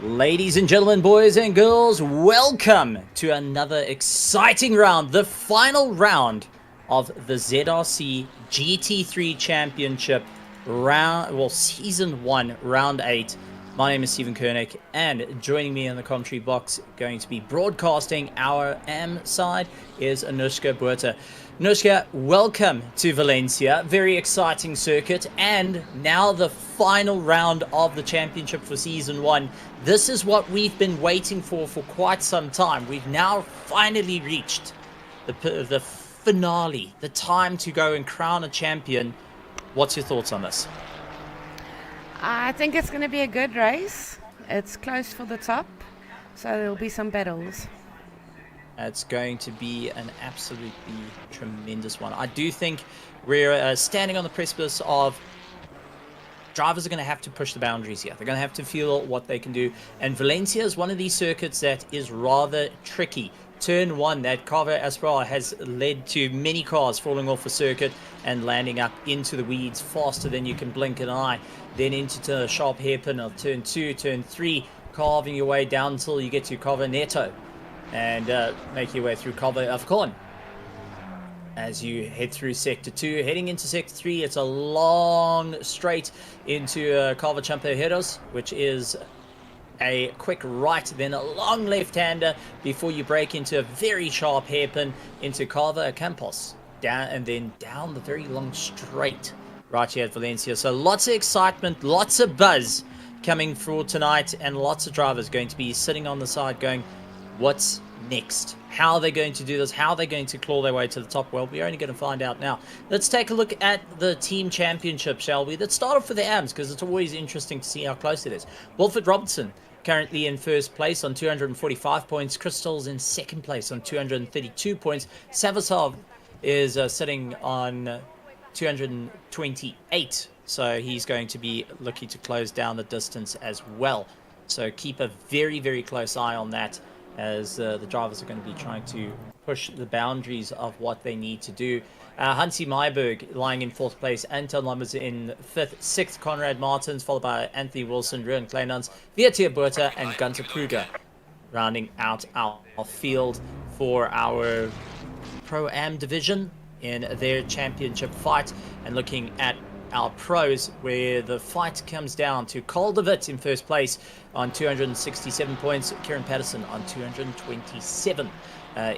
Ladies and gentlemen, boys and girls, welcome to another exciting round, the final round of the ZRC GT3 Championship Season 1, Round 8. My name is Stephen Koenig, and joining me in the commentary box, going to be broadcasting our AM side, is Anushka Buerta. Anushka, welcome to Valencia. Very exciting circuit, and now the final round of the championship for Season 1. This is what we've been waiting for quite some time. We've now finally reached the finale, the time to go and crown a champion. What's your thoughts on this? I think it's going to be a good race. It's close for the top, so there'll be some battles. It's going to be an absolutely tremendous one. I do think we're standing on the precipice of drivers are going to have to push the boundaries here. They're going to have to feel what they can do. And Valencia is one of these circuits that is rather tricky. Turn 1, that Carver Aspral has led to many cars falling off the circuit and landing up into the weeds faster than you can blink an eye. Then into the sharp hairpin of Turn 2, Turn 3, carving your way down until you get to Carver Neto and make your way through Carver Afcon. As you head through Sector 2, heading into Sector 3, it's a long straight into Carver Champejeros, which is a quick right, then a long left-hander before you break into a very sharp hairpin into Carver Campos. Down and then down the very long straight right here at Valencia. So lots of excitement, lots of buzz coming for tonight, and lots of drivers going to be sitting on the side going, what's next? How are they going to do this? How are they going to claw their way to the top? Well, we're only going to find out now. Let's take a look at the team championship, shall we? Let's start off with the AMs, because it's always interesting to see how close it is. Wilfred Robertson currently in first place on 245 points. Crystal's in second place on 232 points. Savasov is sitting on 228. So he's going to be looking to close down the distance as well. So keep a very, very close eye on that, as the drivers are going to be trying to push the boundaries of what they need to do. Hansi Myberg lying in fourth place, Anton Lammers in fifth, sixth Conrad Martins, followed by Anthony Wilson, Ruan Kleinans, Vietia Buerta, and Gunter Kruger, rounding out our field for our Pro-Am division in their championship fight. And looking at our pros, where the fight comes down to Carl de Witt in first place on 267 points, Kieran Patterson on 227.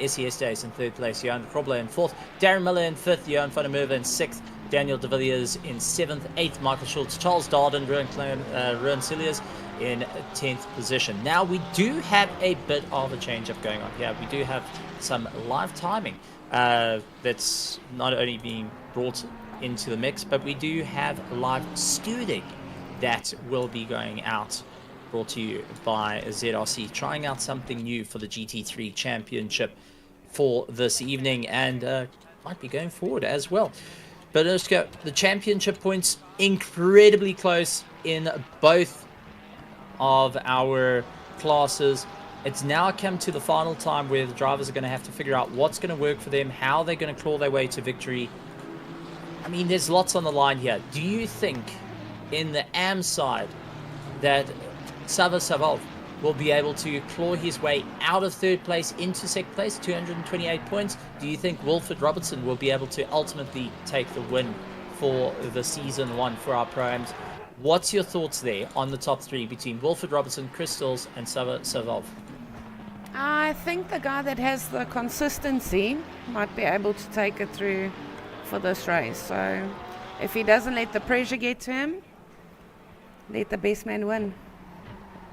SES Days in third place, Johan Krobler in fourth, Darren Miller in fifth, Johan van der Merwe in sixth, Daniel de Villiers in seventh, eighth, Michael Schultz, Charles Darden, Ruan Cilliers in 10th position. Now, we do have a bit of a change-up going on here. We do have some live timing that's not only being brought into the mix, but we do have live studing that will be going out, brought to you by ZRC, trying out something new for the GT3 Championship for this evening, and might be going forward as well. But let's go. The championship points incredibly close in both of our classes. It's now come to the final time where the drivers are going to have to figure out what's going to work for them, how they're going to claw their way to victory. I mean, there's lots on the line here. Do you think in the AM side that Savov will be able to claw his way out of third place into second place, 228 points? Do you think Wilfred Robertson will be able to ultimately take the win for the Season 1 for our Pro-Ams? What's your thoughts there on the top three between Wilfred Robertson, Crystals, and Savov? I think the guy that has the consistency might be able to take it through for this race. So if he doesn't let the pressure get to him, let the best man win.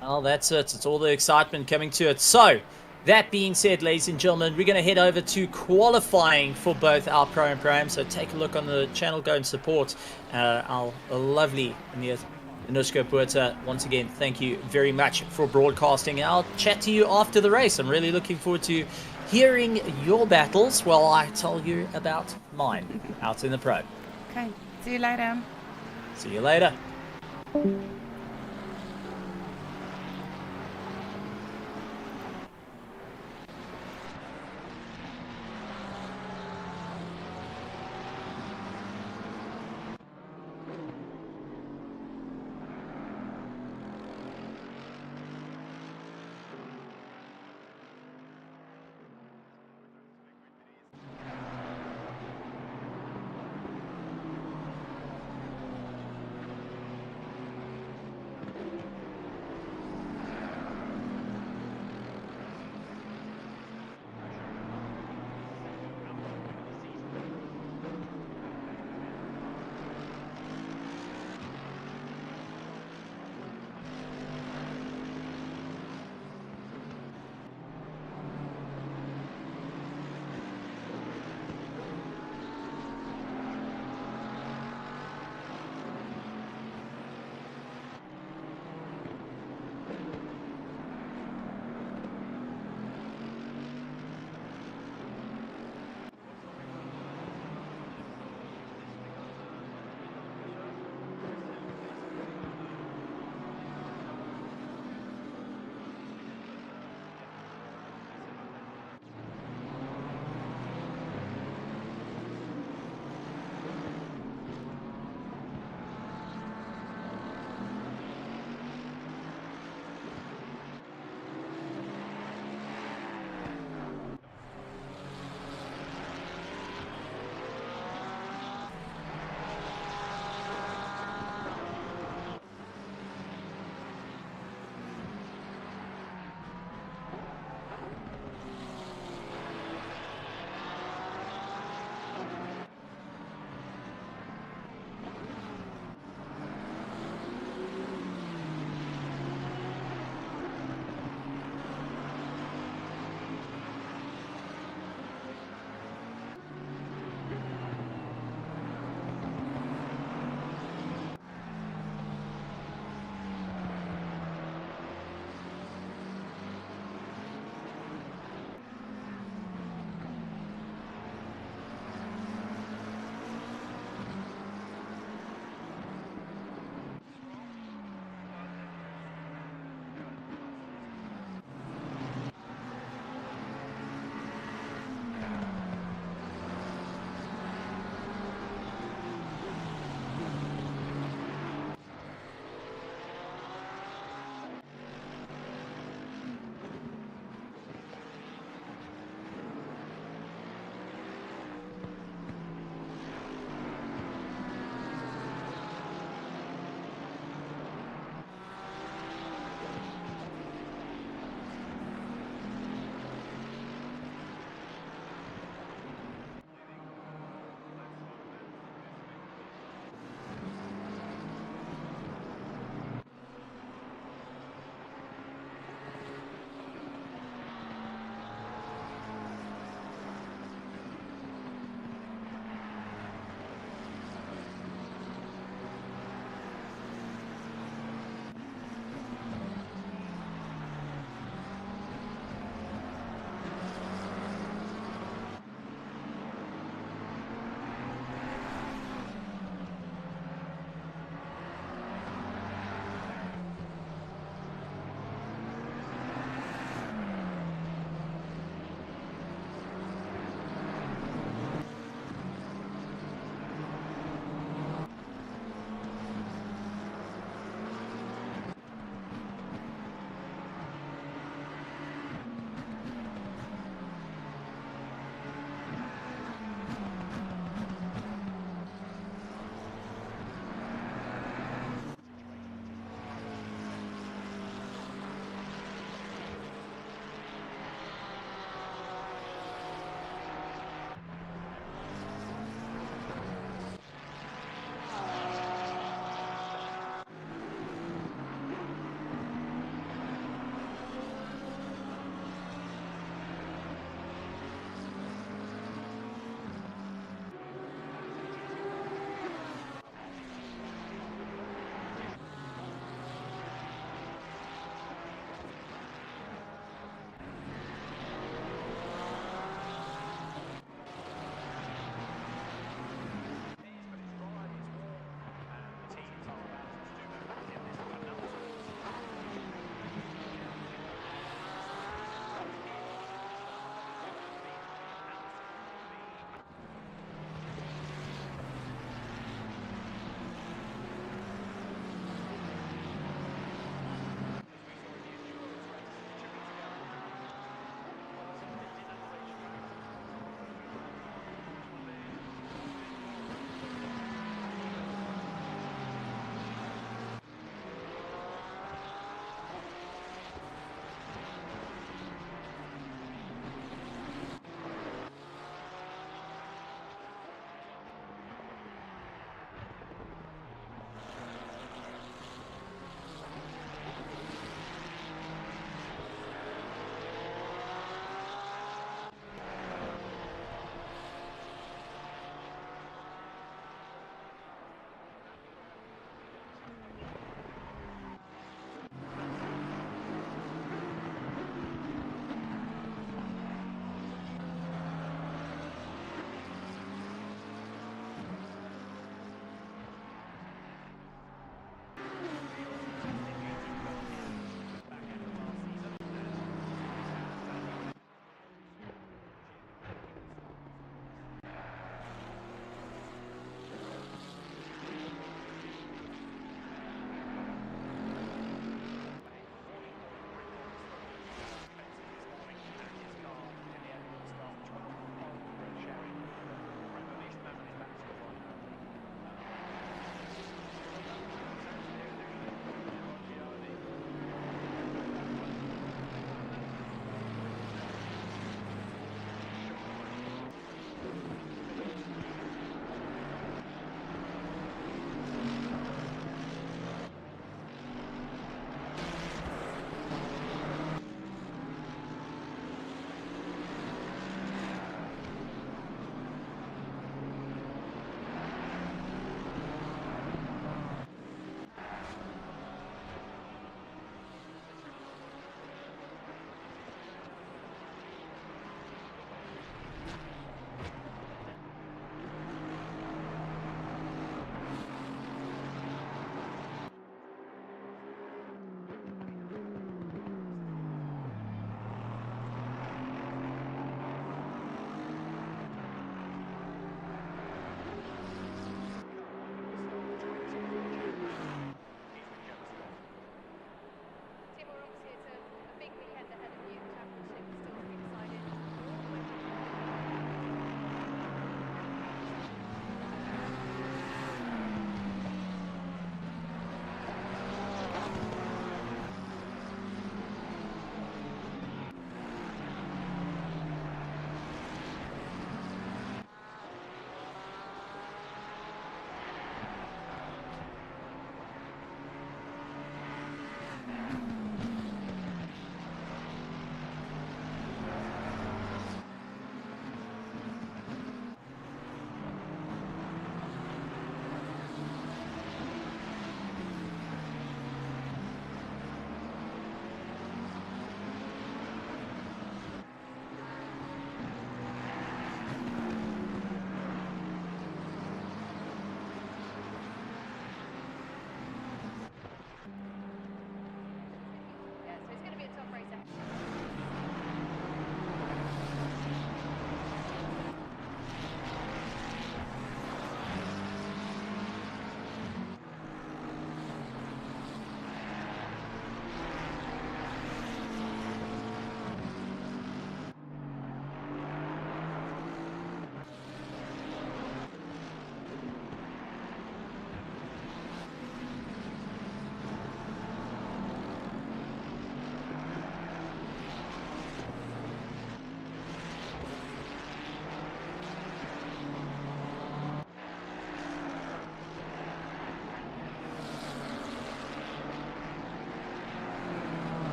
Well, that's it. It's all the excitement coming to it. So, that being said, ladies and gentlemen, we're going to head over to qualifying for both our Pro and Pro-Am. So take a look on the channel, go and support our lovely Anushka Buerta. Once again, thank you very much for broadcasting. I'll chat to you after the race. I'm really looking forward to hearing your battles while I tell you about mine out in the Pro. Okay, see you later. See you later.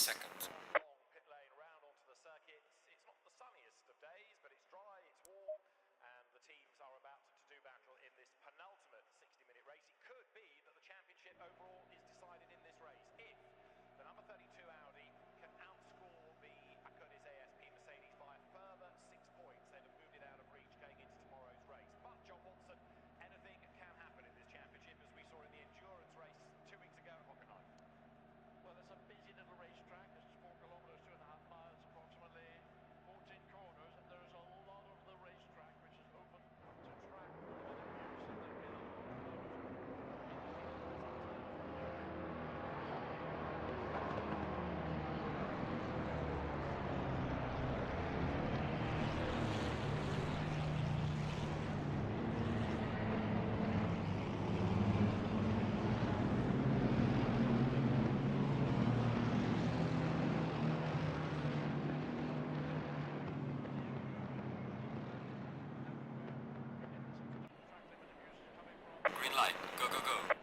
seconds. Long pit lane round onto the circuit. It's not the sunniest of days, but it's dry, it's warm, and the teams are about to do battle in this penultimate 60-minute race. It could be that the championship overall is decided in this race if the number 32 Audi can outscore the Akonis ASP Mercedes by a further 6 points. They'd have moved it out of reach going into tomorrow's race. But John Watson, anything can happen in this championship, as we saw in the endurance race 2 weeks ago at Hockenheim. Well, it's a busy little racetrack. It's 4 kilometres, 2.5 miles approximately, 14 corners, and there's a lot of the racetrack which is open to track for other use, and there'll be a lot of Green light, go, go, go.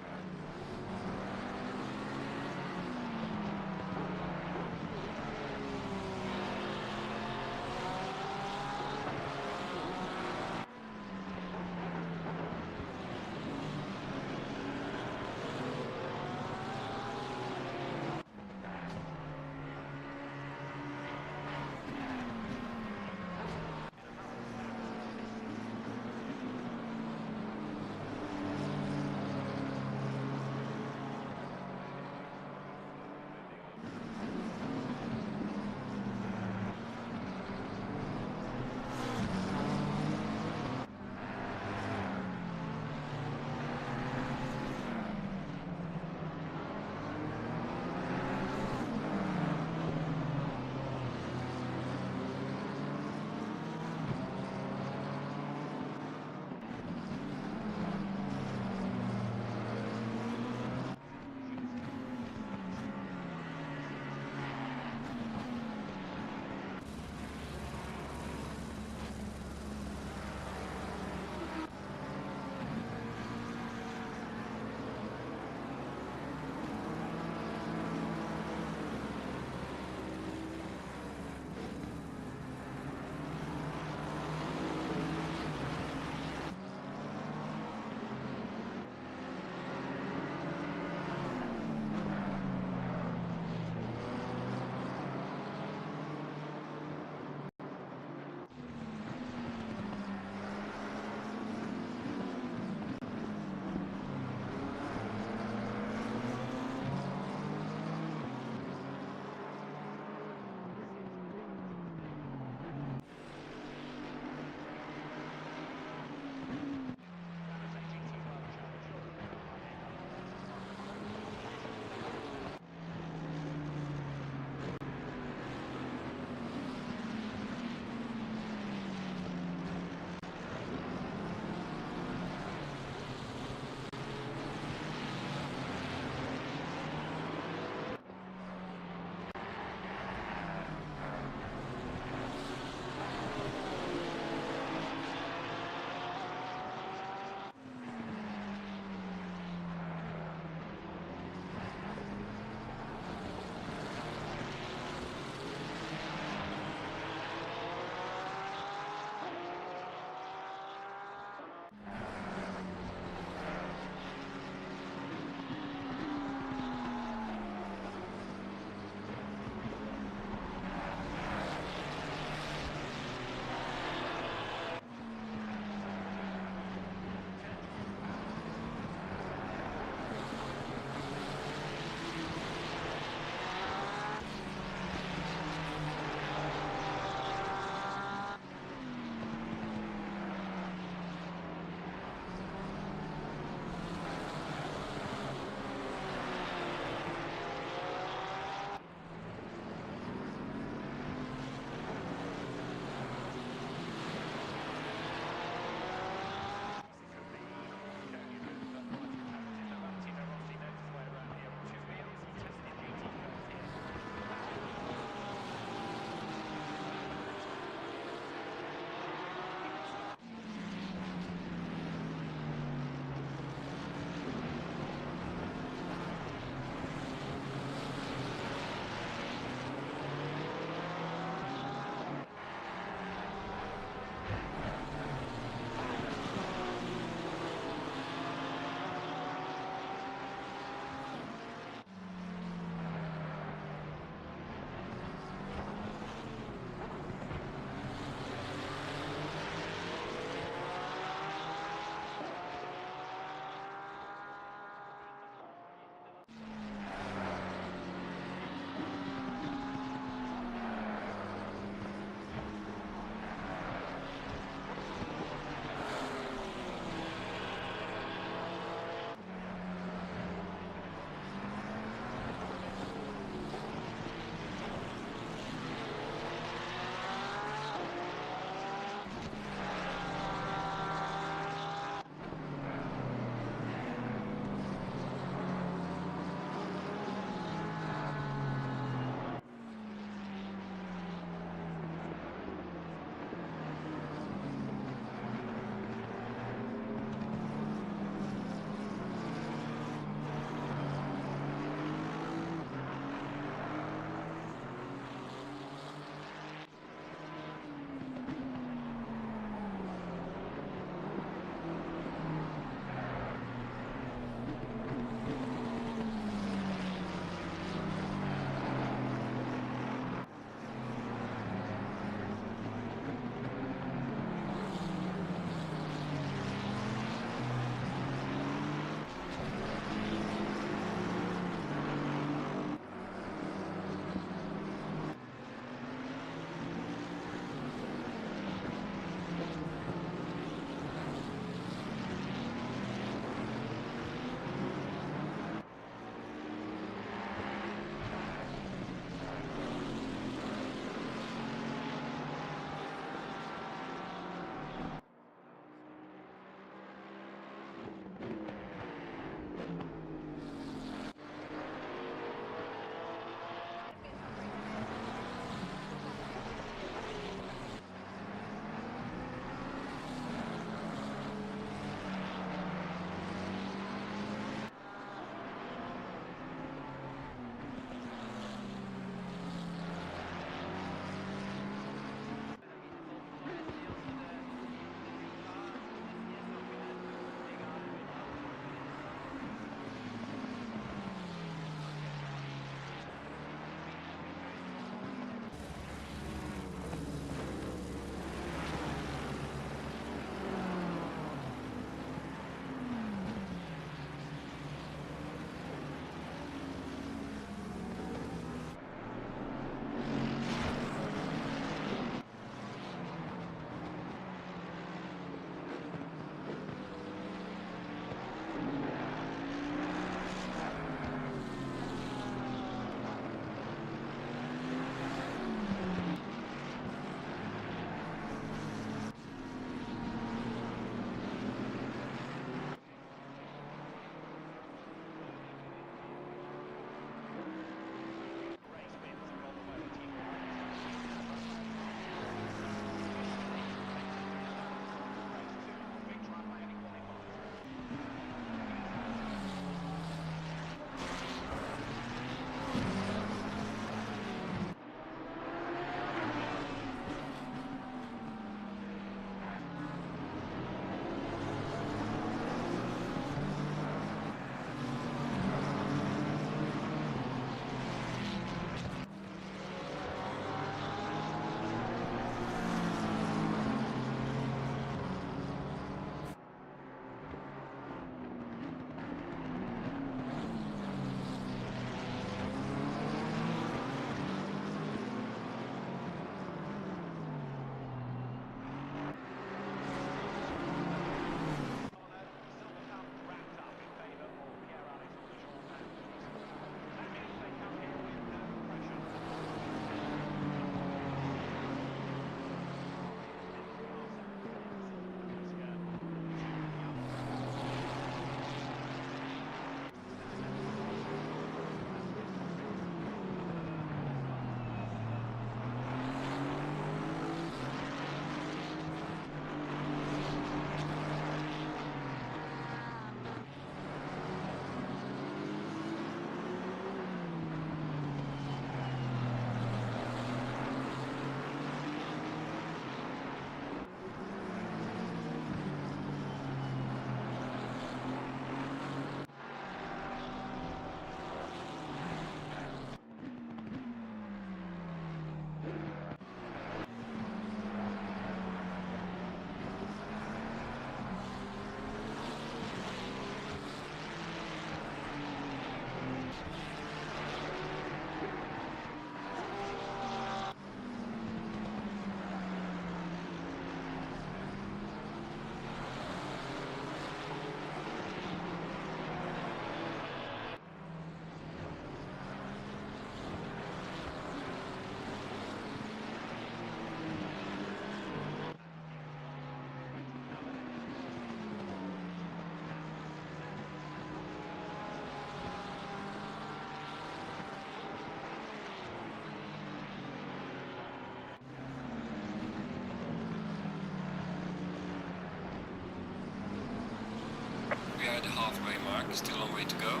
We are at the halfway mark, still a long way to go.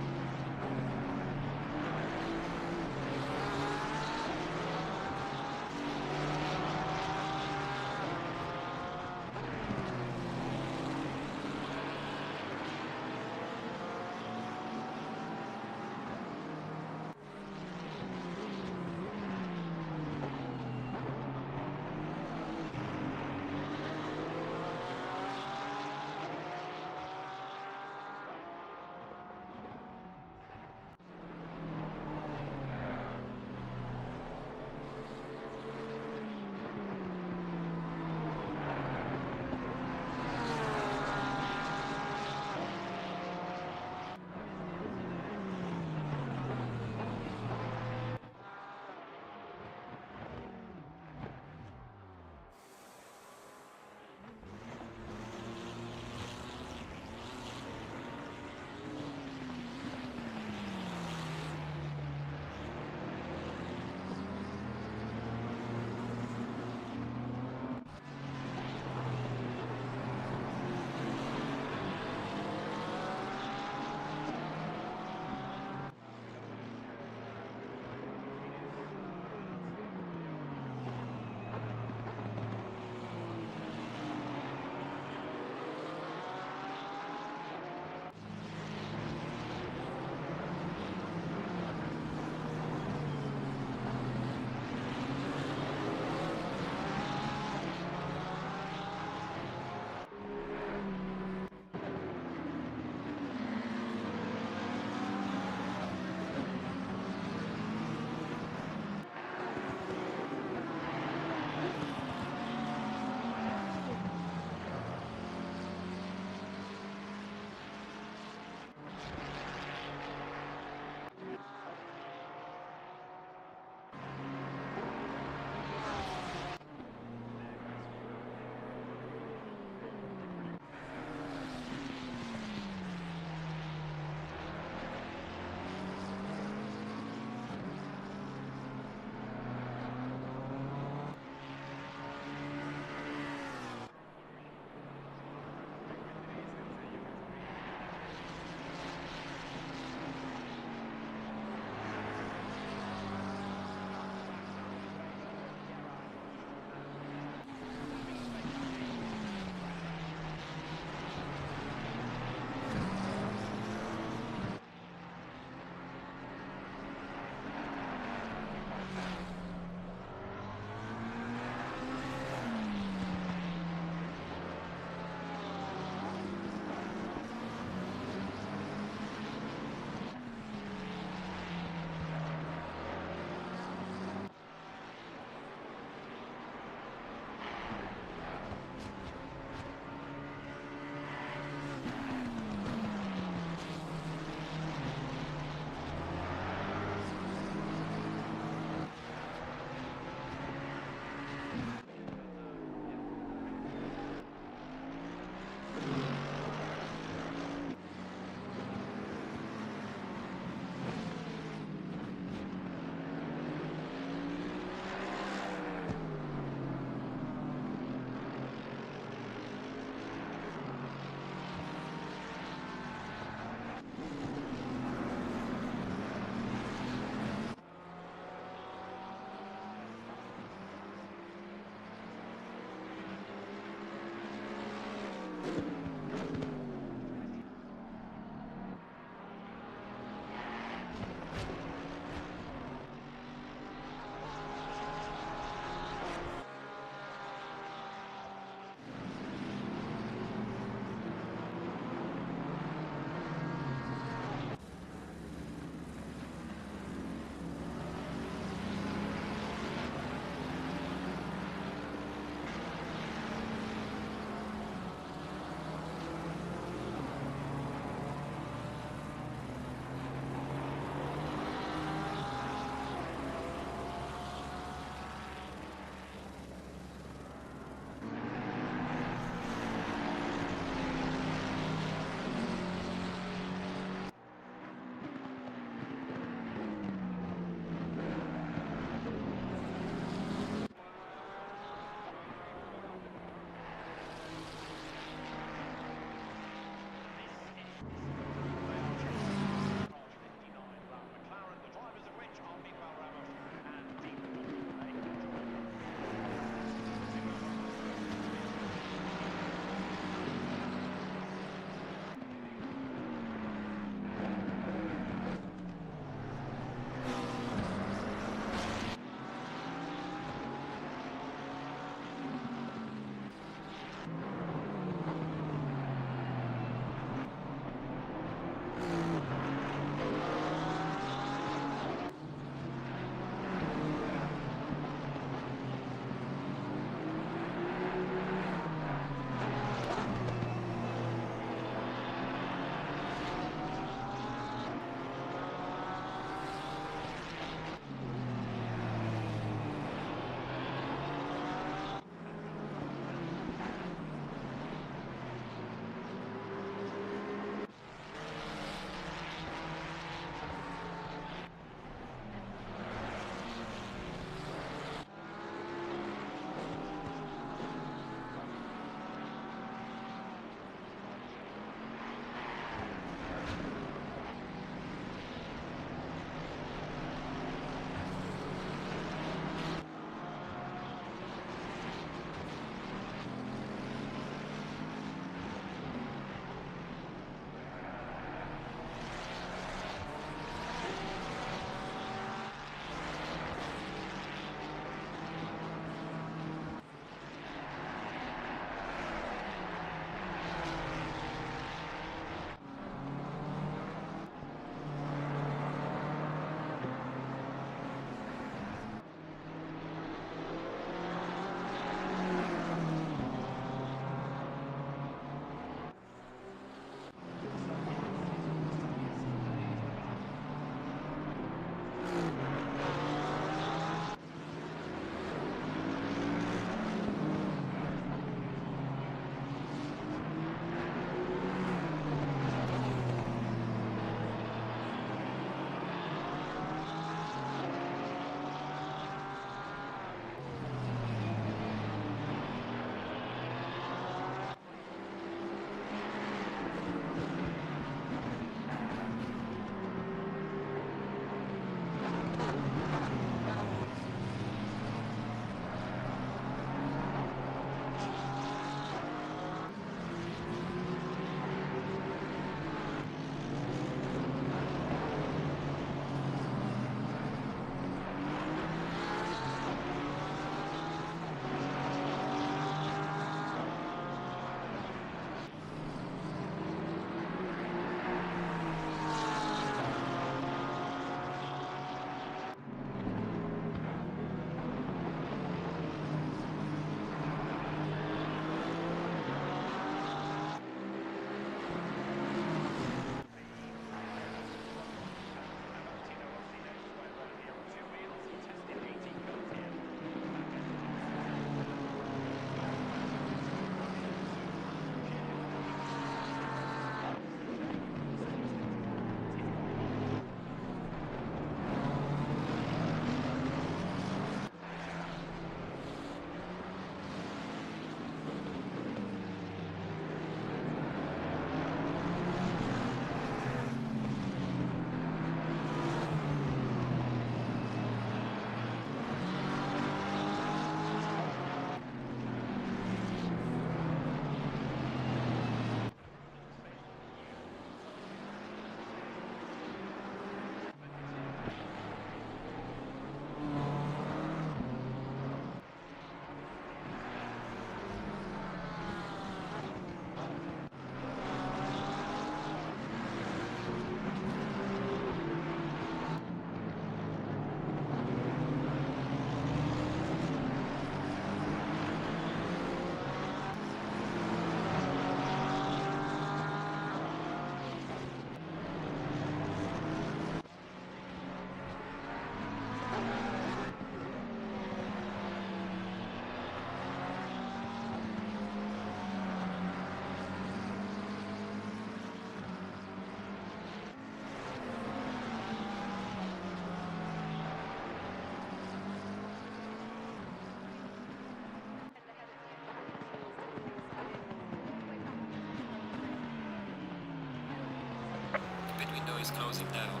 is closing down.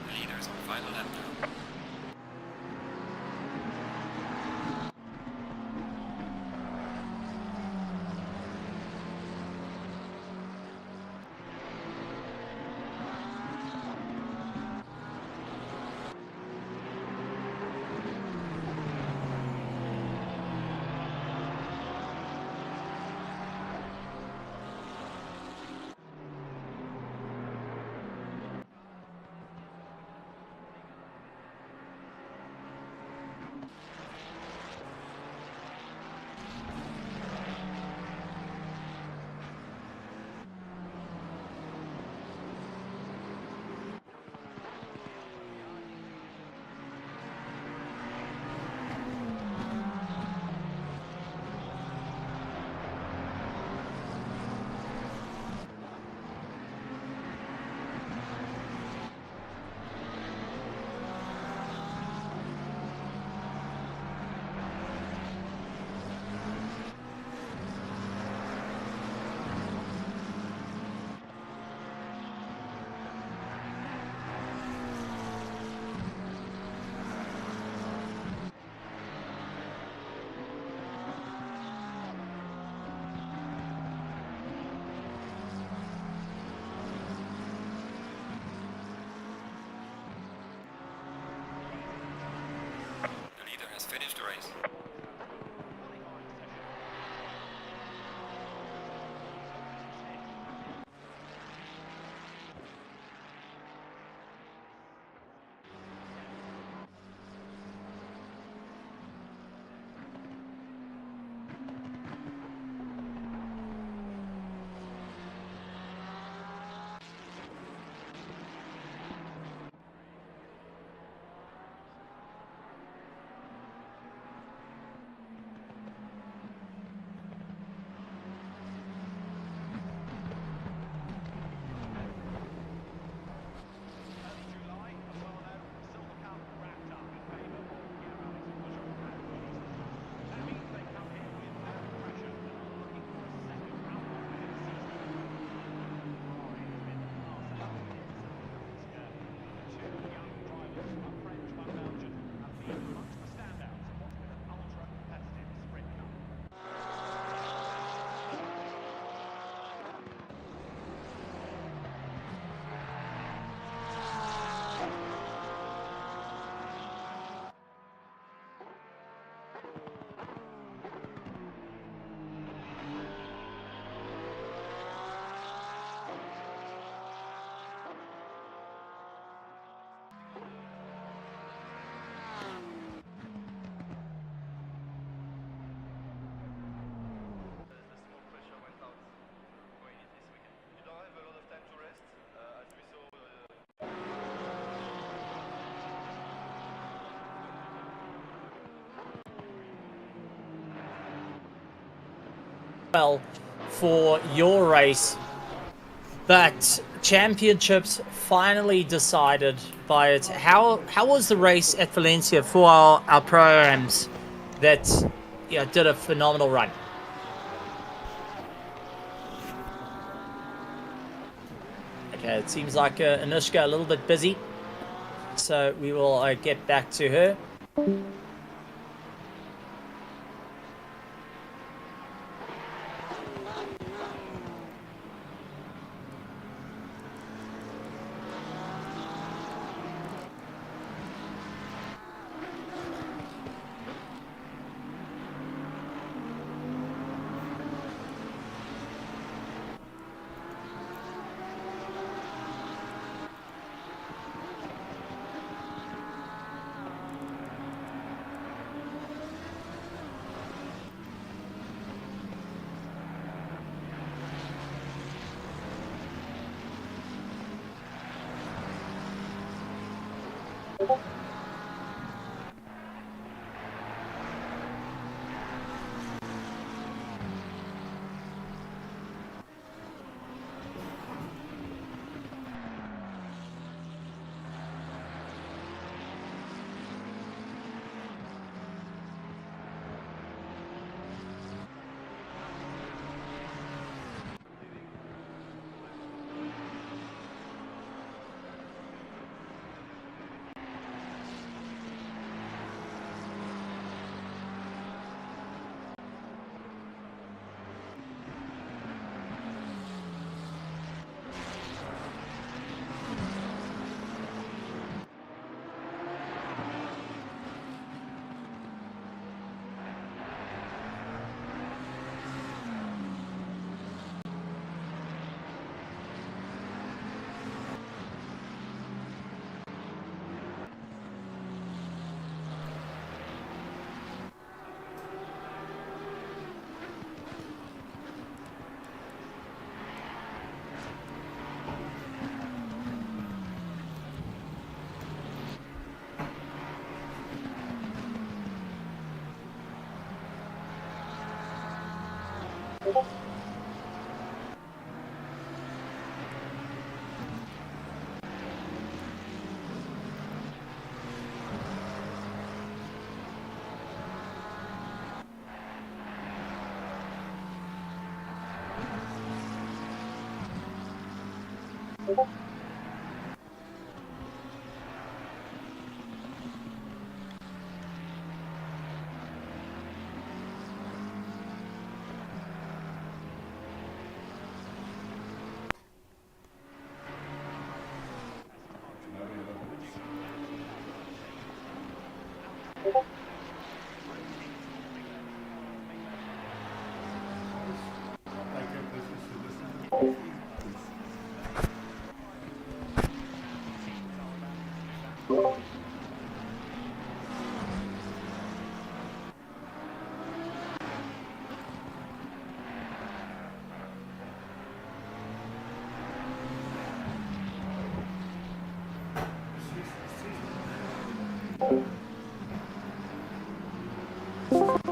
The leader is on final lap now. The leader has finished the race. Well, for your race, but championships finally decided by it. How was the race at Valencia for our programs that did a phenomenal run? Okay, it seems like Anushka a little bit busy, so we will get back to her.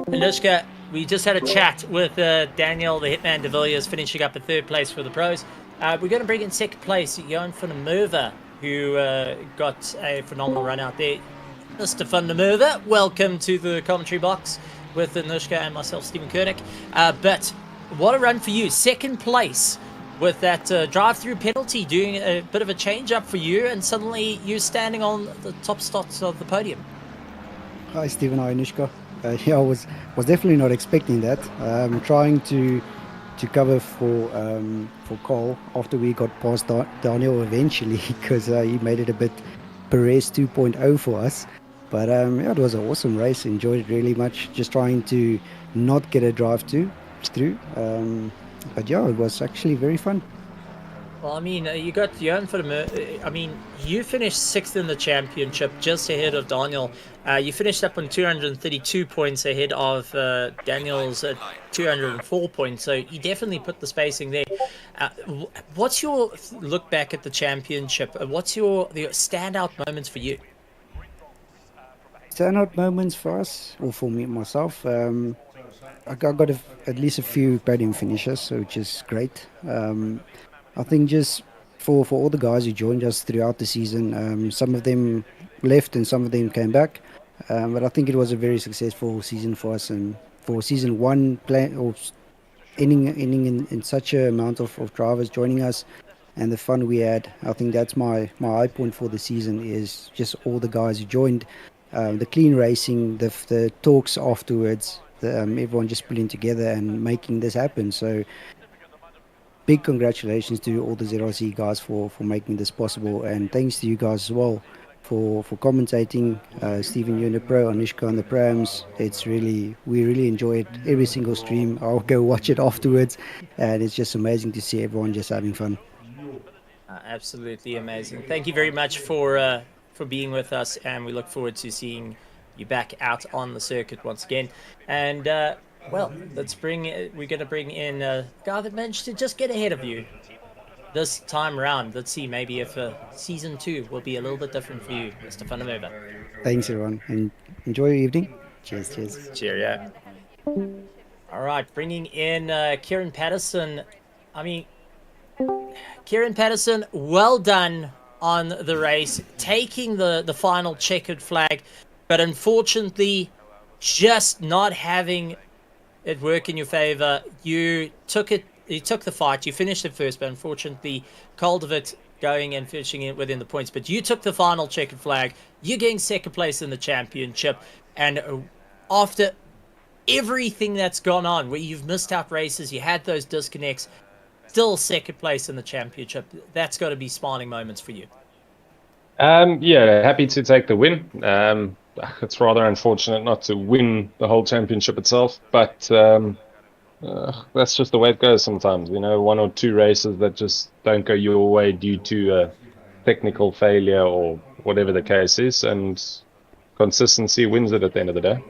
Anushka, we just had a chat with Daniel, the Hitman de Villiers, finishing up in 3rd place for the pros. We're going to bring in 2nd place Johan van der Merwe, who got a phenomenal run out there. Mr. van der Merwe, welcome to the commentary box with Anushka and myself, Stephen Koenig. But what a run for you. 2nd place with that drive-through penalty, doing a bit of a change-up for you, and suddenly you're standing on the top spots of the podium. Hi, Stephen. Hi, Anushka. Yeah, I was definitely not expecting that. Trying to cover for Cole after we got past Daniel eventually, because he made it a bit Perez 2.0 for us. But yeah, it was an awesome race. Enjoyed it really much. Just trying to not get a drive through. But yeah, it was actually very fun. Well, I mean, you got Johan van der Merwe. I mean, you finished 6th in the championship, just ahead of Daniel. You finished up on 232 points ahead of Daniel's 204 points. So you definitely put the spacing there. What's your look back at the championship? What's the standout moments for you? Standout moments for us, or for me myself. I got at least a few podium finishes, which is great. I think just for all the guys who joined us throughout the season, some of them left and some of them came back. But I think it was a very successful season for us, and for season 1 or ending in such an amount of drivers joining us and the fun we had. I think that's my high point for the season, is just all the guys who joined, the clean racing, the talks afterwards, everyone just pulling together and making this happen. So big congratulations to all the ZRC guys for making this possible, and thanks to you guys as well for commentating. Stephen, you in the pro, Anushka on the prams. We really enjoy it. Every single stream, I'll go watch it afterwards, and it's just amazing to see everyone just having fun. Absolutely amazing. Thank you very much for being with us, and we look forward to seeing you back out on the circuit once again. And well, we're going to bring in a guy that managed to just get ahead of you this time around. Let's see, maybe if season 2 will be a little bit different for you, Mr. van der Merwe. Thanks, everyone, and enjoy your evening. Cheers. Cheerio. All right, bringing in Kieran Patterson. I mean, Kieran Patterson, well done on the race, taking the final checkered flag, but unfortunately just not having it work in your favor. You took the fight, you finished it first, but unfortunately Caldervit going and finishing it within the points. But you took the final checkered flag, you're getting 2nd place in the championship, and after everything that's gone on, where you've missed out races, you had those disconnects, still 2nd place in the championship, that's got to be smiling moments for you. Yeah, happy to take the win. It's rather unfortunate not to win the whole championship itself, but that's just the way it goes sometimes. 1 or 2 races that just don't go your way due to a technical failure or whatever the case is, and consistency wins it at the end of the day.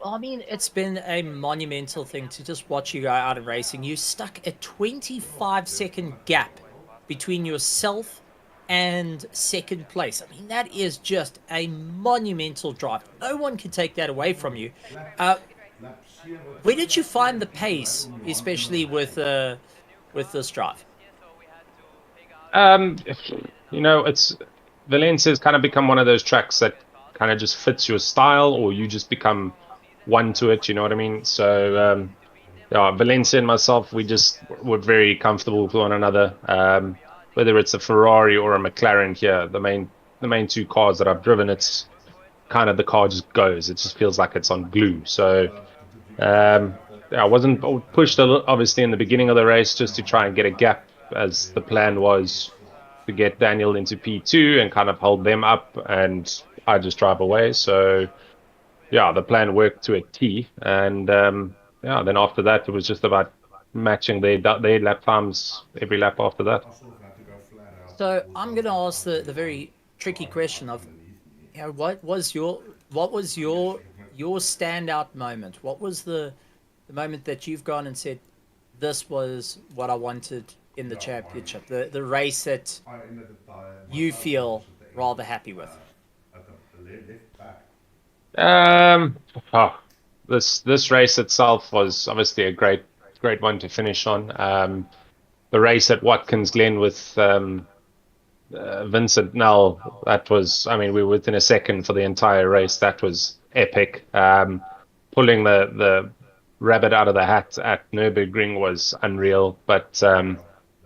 Well, I mean, it's been a monumental thing to just watch you go out of racing. You stuck a 25-second gap between yourself and 2nd place. I mean, that is just a monumental drive. No one can take that away from you. Where did you find the pace, especially with this drive? Um, it's Valencia's kind of become one of those tracks that kind of just fits your style, or you just become one to it. You know what I mean? So yeah, Valencia and myself, we're very comfortable with one another. Whether it's a Ferrari or a McLaren here, the main two cars that I've driven, it's kind of the car just goes. It just feels like it's on glue. So yeah, I wasn't pushed obviously in the beginning of the race just to try and get a gap, as the plan was to get Daniel into P2 and kind of hold them up, and I just drive away. So yeah, the plan worked to a T, and yeah, then after that it was just about matching their lap times every lap after that. So I'm going to ask the very tricky question of, what was your standout moment? What was the moment that you've gone and said, this was what I wanted in the championship, the race that you feel rather happy with? Um, oh, this race itself was obviously a great one to finish on. The race at Watkins Glen with Vincent Nell, that was, I mean, we were within a second for the entire race. That was epic. Pulling the rabbit out of the hat at Nürburgring was unreal. But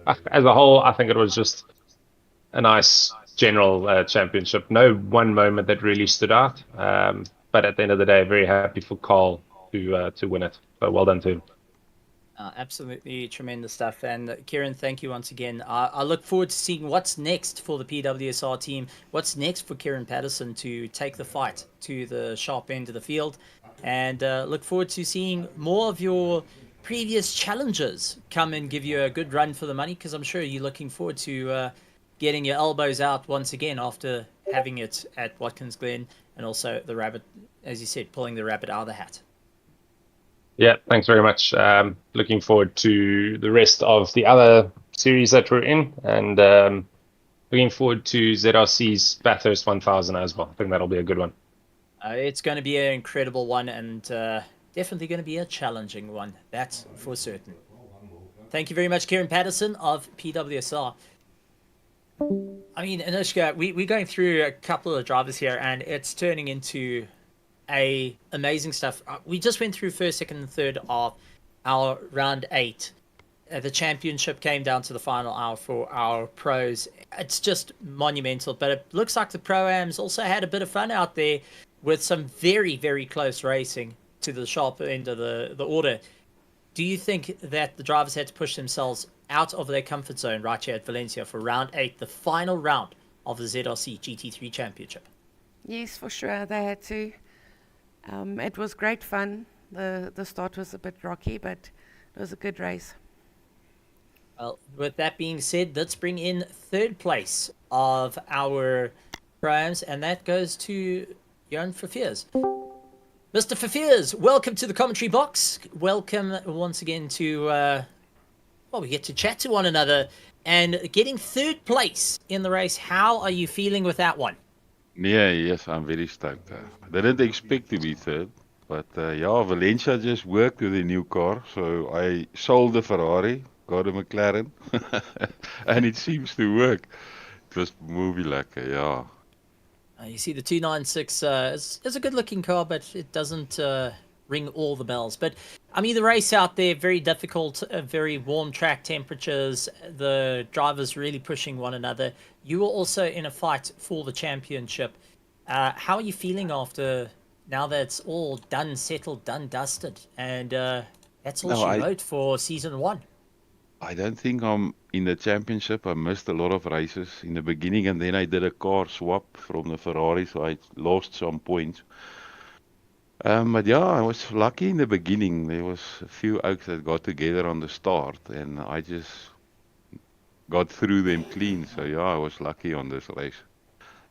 as a whole, I think it was just a nice general championship. No one moment that really stood out. But at the end of the day, very happy for Carl to win it. So well done to him. Absolutely tremendous stuff. And Kieran, thank you once again. I look forward to seeing what's next for the PWSR team. What's next for Kieran Patterson to take the fight to the sharp end of the field. And look forward to seeing more of your previous challengers come and give you a good run for the money, because I'm sure you're looking forward to getting your elbows out once again after having it at Watkins Glen, and also the rabbit, as you said, pulling the rabbit out of the hat. Yeah, thanks very much. Looking forward to the rest of the other series that we're in, and looking forward to ZRC's Bathurst 1000 as well. I think that'll be a good one. It's going to be an incredible one, and definitely going to be a challenging one, that's for certain. Thank you very much, Kieran Patterson of PWSR. I mean, Anushka, we're going through a couple of drivers here, and it's turning into amazing stuff. We just went through first, second, and third of our round 8. The championship came down to the final hour for our pros. It's just monumental, but it looks like the Pro-Ams also had a bit of fun out there with some very, very close racing to the sharp end of the order. Do you think that the drivers had to push themselves out of their comfort zone right here at Valencia for round 8, the final round of the ZRC GT3 Championship? Yes, for sure, they had to. It was great fun. The start was a bit rocky, but it was a good race. Well, with that being said, let's bring in third place of our Pro-Ams, and that goes to Jan Verveers. Mr. Verveers, welcome to the commentary box. Welcome once again to, we get to chat to one another, and getting third place in the race. How are you feeling with that one? Yeah, yes, I'm very stoked. I didn't expect to be third, but yeah, Valencia just worked with a new car, so I sold the Ferrari, got a McLaren, and it seems to work. It was movie lekker, yeah. You see the 296 is a good-looking car, but it doesn't ring all the bells. But, I mean, the race out there, very difficult, very warm track temperatures, the drivers really pushing one another. You were also in a fight for the championship. How are you feeling after, now that it's all done, settled, done, dusted, and that's all she wrote for season 1? I don't think I'm in the championship. I missed a lot of races in the beginning, and then I did a car swap from the Ferrari, so I lost some points. But yeah, I was lucky in the beginning. There was a few oaks that got together on the start, and I just got through them clean. So yeah, I was lucky on this race.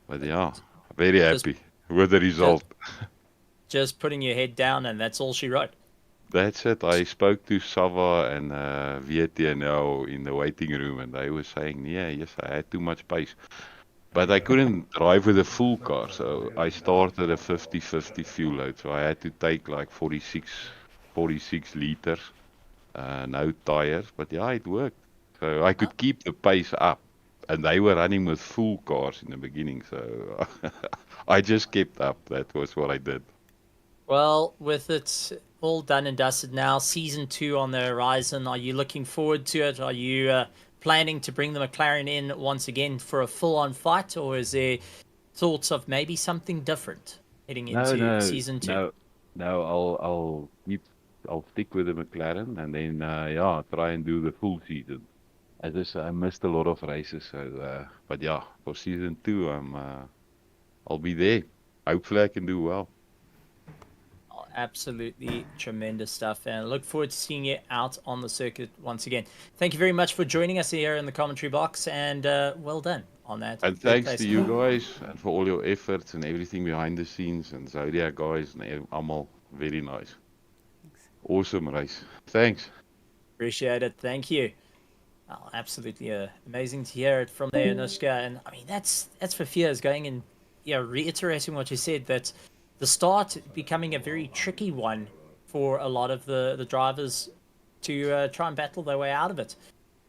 But yeah, very happy with the result. Just putting your head down, and that's all she wrote. That's it. I spoke to Sava and VTNL in the waiting room, and they were saying, yes, I had too much pace. But I couldn't drive with a full car, so I started a 50-50 fuel load. So I had to take like 46 liters, no tires. But yeah, it worked. So I could keep the pace up. And they were running with full cars in the beginning, so I just kept up. That was what I did. Well, with it all done and dusted now, season 2 on the horizon, are you looking forward to it? Are you planning to bring the McLaren in once again for a full-on fight, or is there thoughts of maybe something different heading into season 2? No. I'll stick with the McLaren, and then yeah, try and do the full season. As I said, I missed a lot of races, so but yeah, for season 2, I'll be there. Hopefully, I can do well. Oh, absolutely tremendous stuff, and I look forward to seeing you out on the circuit once again. Thank you very much for joining us here in the commentary box, and well done on that. And thanks to you guys and for all your efforts and everything behind the scenes, and Zodiac guys and Amal, very nice. Awesome race. Thanks. Appreciate it. Thank you. Oh, absolutely amazing to hear it from there, Anushka. And I mean, that's for fears going and reiterating what you said, that the start becoming a very tricky one for a lot of the drivers to try and battle their way out of it.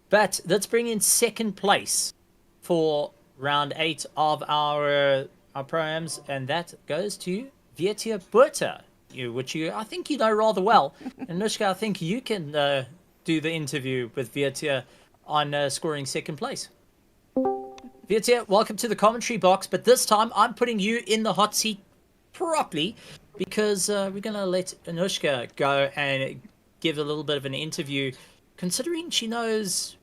But let's bring in second place for round 8 of our Pro-Ams, and that goes to Vietia Buerta, which I think you know rather well. And Anushka, I think you can do the interview with Vietia on scoring second place. Vietia, welcome to the commentary box, but this time I'm putting you in the hot seat properly, because we're going to let Anushka go and give a little bit of an interview, considering she knows,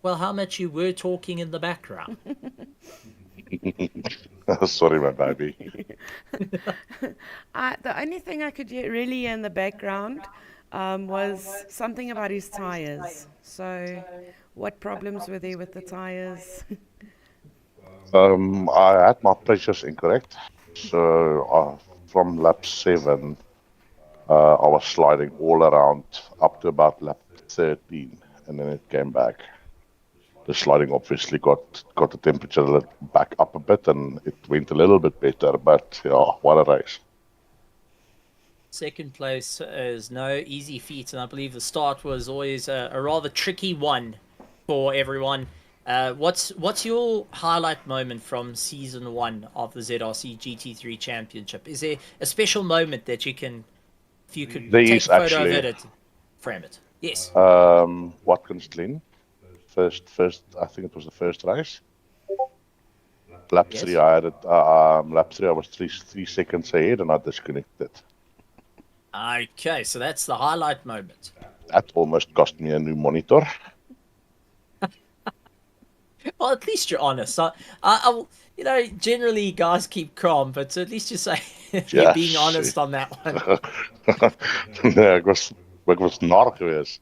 well, how much you were talking in the background. Sorry, my baby. The only thing I could really hear in the background was something about his tires. So, what problems were there with the tires? I had my pressures incorrect. So from lap 7, I was sliding all around up to about lap 13, and then it came back. The sliding obviously got the temperature back up a bit, and it went a little bit better. But yeah, what a race! Second place is no easy feat, and I believe the start was always a rather tricky one for everyone. What's your highlight moment from season 1 of the ZRC GT3 Championship? Is there a special moment that you can, if you could take a photo of it, frame it? Yes. Watkins Glen, first. I think it was the first race. Lap 3, I had it. Lap 3, I was three seconds ahead, and I disconnected. Okay, so that's the highlight moment. That almost cost me a new monitor. Well, at least you're honest. I generally guys keep calm, but at least you say you're being honest on that one. Nee, ek was nar geweest.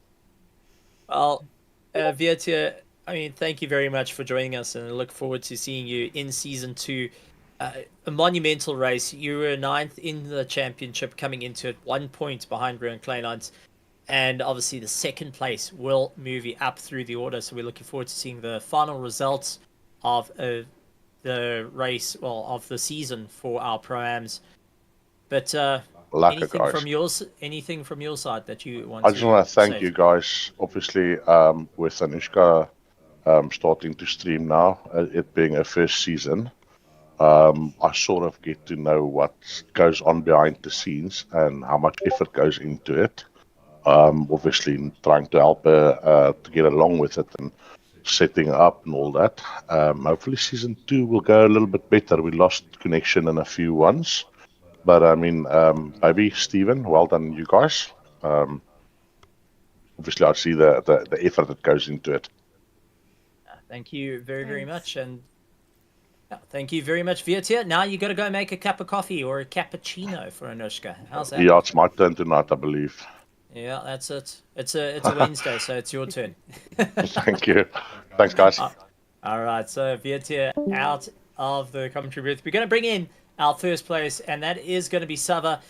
Well, Vietia, I mean, thank you very much for joining us, and I look forward to seeing you in season 2. A monumental race. You were 9th in the championship, coming into it 1 point behind Ruan Kleinhans. And obviously the second place will move you up through the order. So we're looking forward to seeing the final results of the race, well, of the season for our Pro-Ams. But anything from your side that you want to say? I just want to thank you guys. Obviously, with Anushka starting to stream now, it being her first season, I sort of get to know what goes on behind the scenes and how much effort goes into it. Obviously trying to help her to get along with it and setting up and all that. Hopefully season 2 will go a little bit better. We lost connection in a few ones, but I mean, maybe Stephen, well done you guys. Obviously I see the effort that goes into it. Thank you very much, and thank you very much, Vietia. Now you got to go make a cup of coffee or a cappuccino for Anushka. How's that? Yeah, it's my turn tonight, I believe. Yeah, that's it. It's a Wednesday, so it's your turn. Thank you. Thanks, guys. All right, so Vietia out of the commentary booth. We're going to bring in our first place, and that is going to be Sava.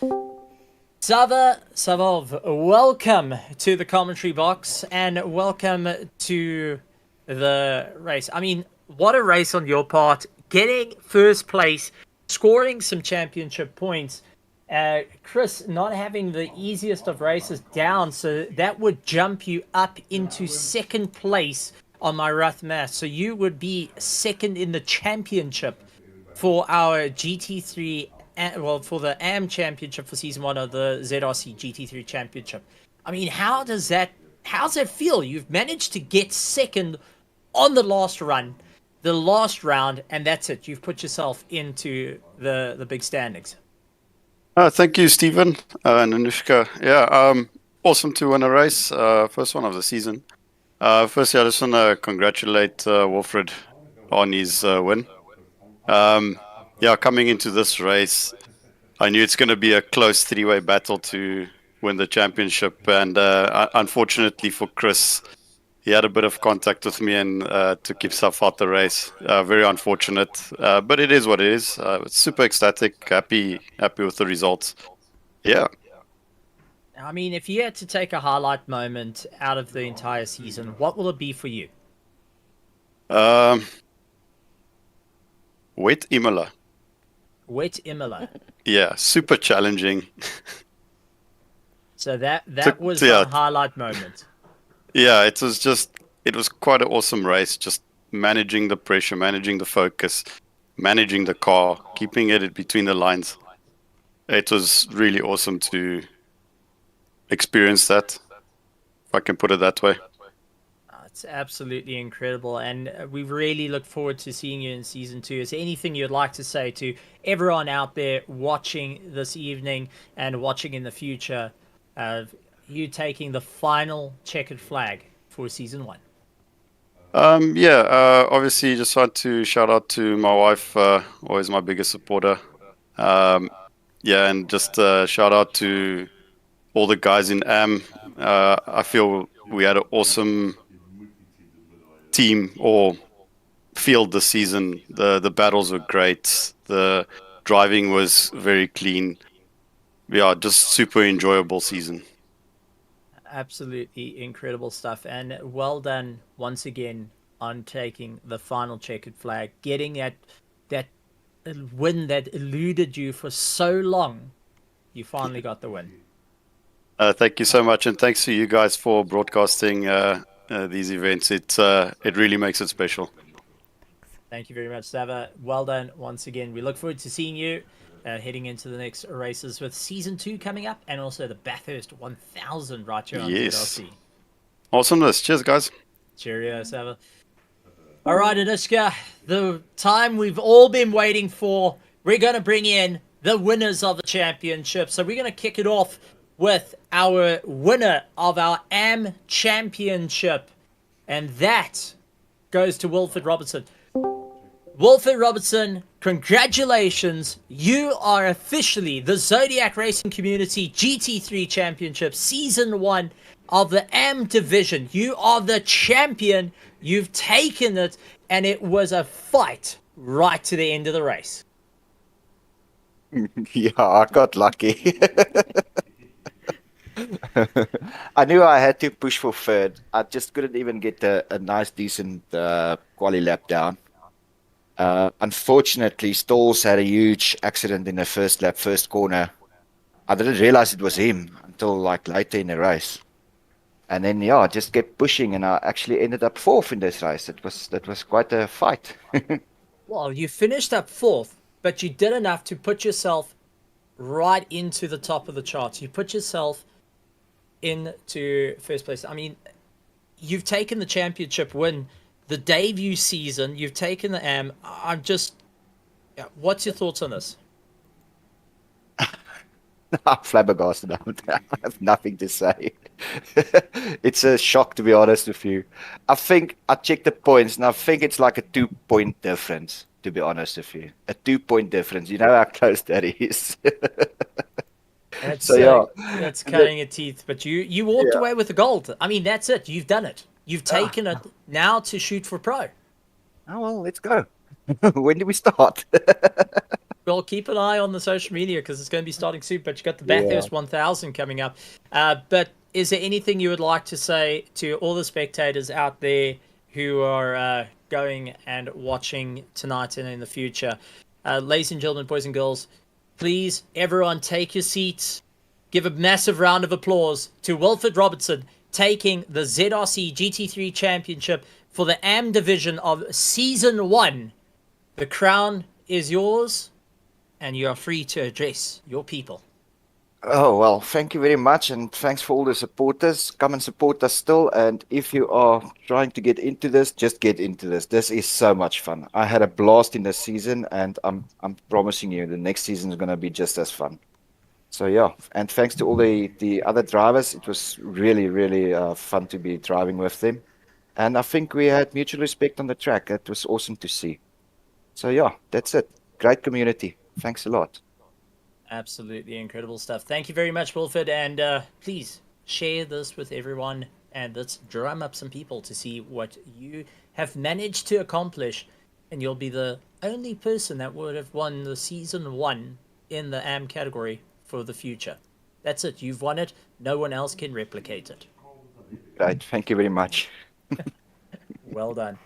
Savov, welcome to the commentary box, and welcome to the race. I mean, what a race on your part, getting first place, scoring some championship points. Chris not having the easiest of races down, so that would jump you up into second place on my rough math. So you would be second in the championship for our GT3, well, for the AM championship for season 1 of the ZRC GT3 championship. I mean, how's that feel? You've managed to get second on the last run, the last round, and that's it. You've put yourself into the big standings. Thank you, Stephen and Anushka. Yeah, awesome to win a race, first one of the season. Firstly, I just want to congratulate Wilfred on his win. Yeah, coming into this race, I knew it's going to be a close three-way battle to win the championship, and unfortunately for Chris, he had a bit of contact with me and took himself out the race. Very unfortunate, but it is what it is. Super ecstatic, happy with the results. Yeah. I mean, if you had to take a highlight moment out of the entire season, what will it be for you? Wet Imola. Wet Imola. Yeah, super challenging. So that was the highlight moment. Yeah, it was quite an awesome race. Just managing the pressure, managing the focus, managing the car, keeping it between the lines. It was really awesome to experience that, if I can put it that way. It's absolutely incredible, and we really look forward to seeing you in season 2. Is there anything you'd like to say to everyone out there watching this evening and watching in the future of you taking the final checkered flag for season 1? Obviously just want to shout out to my wife, always my biggest supporter. And just shout out to all the guys in AM. I feel we had an awesome team or field this season. The battles were great. The driving was very clean. Yeah, just super enjoyable season. Absolutely incredible stuff, and well done once again on taking the final checkered flag, getting that win that eluded you for so long. You finally got the win. Thank you so much, and thanks to you guys for broadcasting these events. It really makes it special. Thank you very much, Sava. Well done once again. We look forward to seeing you heading into the next races with season 2 coming up, and also the Bathurst 1000 right here on ZRC. Awesomeness. Cheers, guys. Cheerio, Sava. All right, Anushka, the time we've all been waiting for. We're going to bring in the winners of the championship. So we're going to kick it off with our winner of our AM championship, and that goes to Wilfred Robertson. Wilfred Robertson, congratulations. You are officially the Zodiac Racing Community GT3 Championship Season 1 of the AM division. You are the champion. You've taken it, and it was a fight right to the end of the race. Yeah, I got lucky. I knew I had to push for third. I just couldn't even get a nice, decent quali lap down. Unfortunately, Stalls had a huge accident in the first lap, first corner. I didn't realize it was him until like later in the race. And then, yeah, I just kept pushing, and I actually ended up 4th in this race. That was quite a fight. Well, you finished up 4th, but you did enough to put yourself right into the top of the charts. You put yourself into first place. I mean, you've taken the championship win, the debut season. You've taken the AM. I'm just... What's your thoughts on this? I'm flabbergasted. I have nothing to say. It's a shock, to be honest with you. I think I checked the points, and I think it's like a 2-point difference, to be honest with you. A 2-point difference. You know how close that is. That's cutting your teeth. But you walked away with the gold. I mean, that's it. You've done it. You've taken it now to shoot for pro. Oh, well, let's go. When do we start? Well, keep an eye on the social media because it's going to be starting soon. But you got the Bathurst 1000 coming up. But is there anything you would like to say to all the spectators out there who are going and watching tonight and in the future. Ladies and gentlemen, boys and girls, please, everyone, take your seats. Give a massive round of applause to Wilfred Robertson taking the ZRC GT3 Championship for the AM division of Season 1. The crown is yours, and you are free to address your people. Oh, well, thank you very much, and thanks for all the supporters. Come and support us still, and if you are trying to get into this, just get into this. This is so much fun. I had a blast in this season, and I'm promising you the next season is going to be just as fun. So yeah, and thanks to all the other drivers. It was really, really fun to be driving with them. And I think we had mutual respect on the track. It was awesome to see. So yeah, that's it. Great community. Thanks a lot. Absolutely incredible stuff. Thank you very much, Wilfred, and please share this with everyone, and let's drum up some people to see what you have managed to accomplish, and you'll be the only person that would have won the Season 1 in the AM category for the future. That's it. You've won it. No one else can replicate it. Right. Thank you very much. Well done.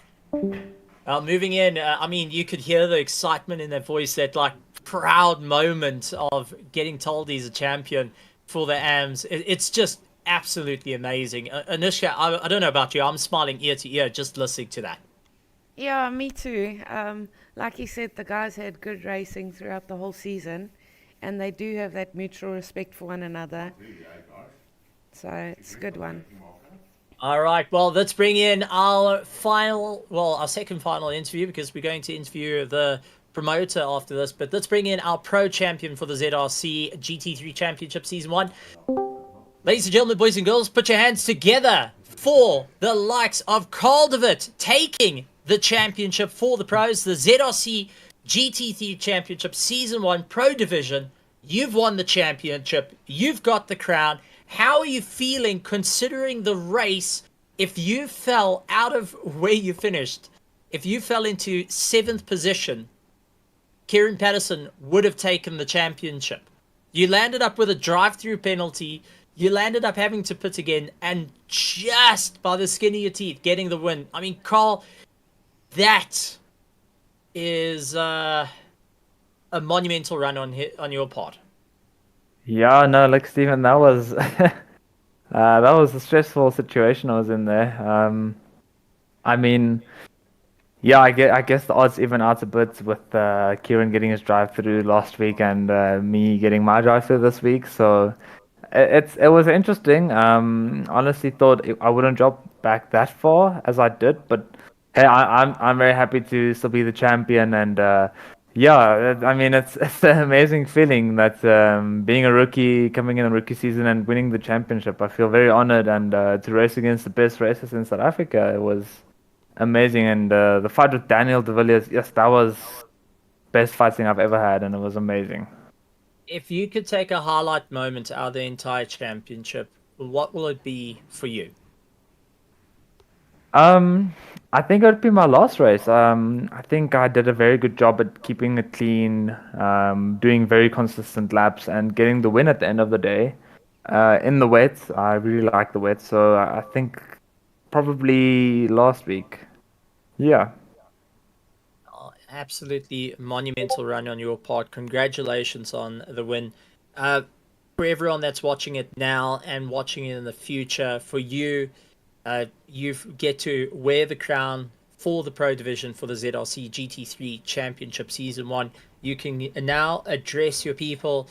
Moving in, I mean, you could hear the excitement in their voice, that like proud moment of getting told he's a champion for the AMs. It's just absolutely amazing. Anushka, I don't know about you, I'm smiling ear to ear just listening to that. Yeah, me too. Like you said, the guys had good racing throughout the whole season, and they do have that mutual respect for one another. So it's a good one. All right, well, let's bring in our second final interview, because we're going to interview the promoter after this. But let's bring in our pro champion for the ZRC GT3 Championship Season 1. Ladies and gentlemen, boys and girls, put your hands together for the likes of Carl de Wit taking the championship for the pros, the ZRC GT3 Championship Season 1 Pro Division. You've won the championship. You've got the crown. How are you feeling considering the race? If you fell out of where you finished, if you fell into 7th position, Kieran Patterson would have taken the championship. You landed up with a drive-through penalty. You landed up having to pit again, and just by the skin of your teeth getting the win. I mean, Carl, that is a monumental run on your part. Yeah, no, like Stephen, that was that was a stressful situation I was in there. I mean, yeah, I guess the odds even out a bit with Kieran getting his drive through last week and me getting my drive through this week. So it was interesting. Honestly, thought I wouldn't drop back that far as I did, but hey, I'm very happy to still be the champion, and yeah, I mean it's an amazing feeling that being a rookie, coming in a rookie season and winning the championship. I feel very honored, and to race against the best racers in South Africa, it was amazing. And the fight with Daniel de Villiers, yes, that was best fighting I've ever had, and it was amazing. If you could take a highlight moment out of the entire championship, what will it be for you? I think it would be my last race. I think I did a very good job at keeping it clean, doing very consistent laps, and getting the win at the end of the day. In the wet, I really like the wet, so I think probably last week. Yeah. Absolutely monumental run on your part. Congratulations on the win. For everyone that's watching it now and watching it in the future, for you, you get to wear the crown for the Pro Division for the ZRC GT3 Championship Season 1. You can now address your people,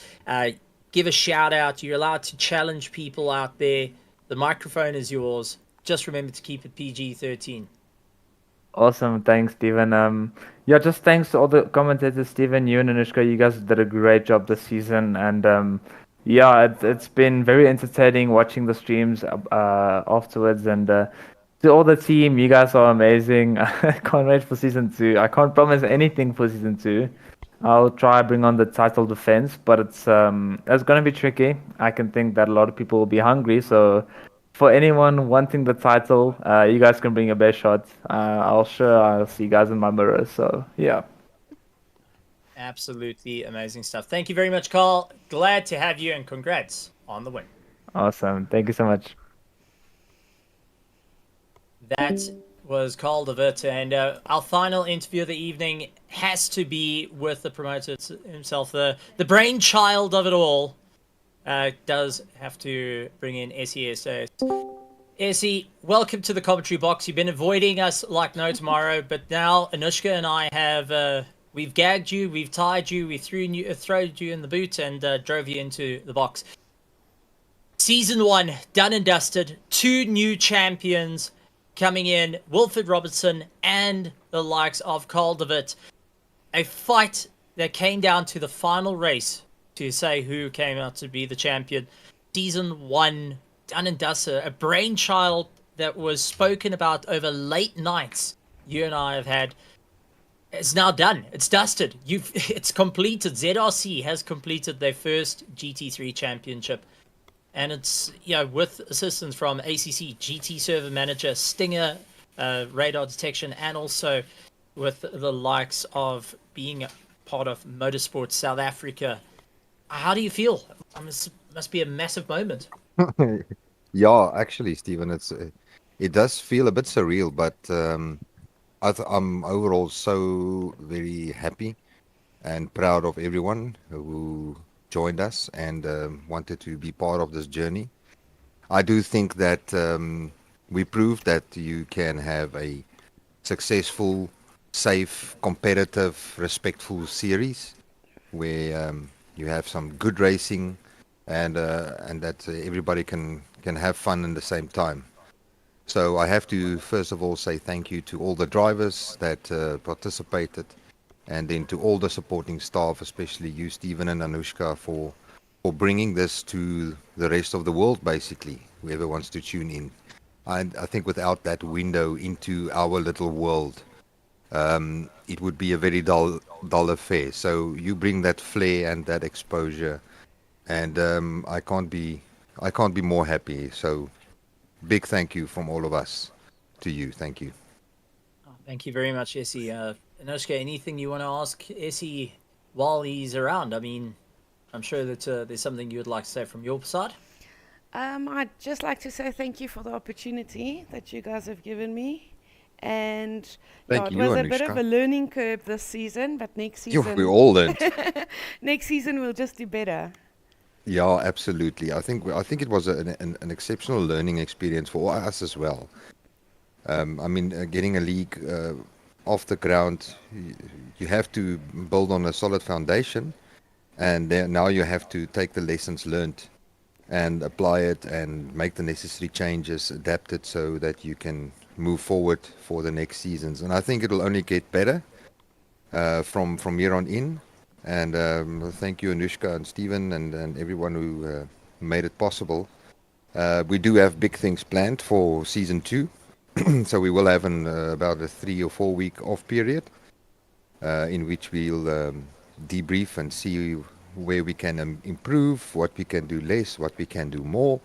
give a shout out. You're allowed to challenge people out there. The microphone is yours. Just remember to keep it PG-13. Awesome, thanks, Stephen. Yeah, just thanks to all the commentators, Stephen, you and Anushka. You guys did a great job this season, and yeah, it's been very entertaining watching the streams afterwards. And to all the team, you guys are amazing. I can't wait for season 2. I can't promise anything for season 2. I'll try bring on the title defense, but it's going to be tricky. I can think that a lot of people will be hungry, so. For anyone wanting the title, you guys can bring your best shot. I'll see you guys in my mirror. So yeah. Absolutely amazing stuff. Thank you very much, Carl. Glad to have you, and congrats on the win. Awesome. Thank you so much. That was Carl de Witt, and our final interview of the evening has to be with the promoter himself, the brainchild of it all. Does have to bring in Essie. So, Essie, welcome to the commentary box. You've been avoiding us like no tomorrow, but now Anushka and I have we've gagged you, we've tied you, we've thrown you in the boot, and drove you into the box. Season 1 done and dusted. 2 new champions coming in, Wilfred Robertson and the likes of Carl de Witt. A fight that came down to the final race to say who came out to be the champion. Season 1 done and dusted. A brainchild that was spoken about over late nights you and I have had. It's now done. It's dusted. It's completed. ZRC has completed their first GT3 championship. And it's, with assistance from ACC, GT Server Manager, Stinger, radar detection, and also with the likes of being part of Motorsport South Africa. How do you feel? It must be a massive moment. Yeah, actually, Stephen, it does feel a bit surreal, but I'm overall so very happy and proud of everyone who joined us and wanted to be part of this journey. I do think that we proved that you can have a successful, safe, competitive, respectful series where you have some good racing and that everybody can have fun in the same time. So I have to first of all say thank you to all the drivers that participated, and then to all the supporting staff, especially you, Stephen and Anushka, for bringing this to the rest of the world, basically, whoever wants to tune in. And I think without that window into our little world, it would be a very dull affair. So you bring that flair and that exposure, and I can't be more happy. So big thank you from all of us to you. Thank you. Thank you very much, Essie. Anushka, anything you want to ask Essie while he's around? I mean, I'm sure that there's something you would like to say from your side. I'd just like to say thank you for the opportunity that you guys have given me. And Thank it you, was a bit of Anushka. a learning curve this season, but next season... We all learned. Next season we'll just do better. Yeah, absolutely. I think it was an exceptional learning experience for us as well. I mean, getting a league off the ground, you have to build on a solid foundation, and now you have to take the lessons learned and apply it and make the necessary changes, adapt it so that you can move forward for the next seasons. And I think it'll only get better from here on in. And thank you, Anushka and Stephen and everyone who made it possible. We do have big things planned for season 2. So we will have about a 3 or 4 week off period in which we'll debrief and see where we can improve, what we can do less, what we can do more,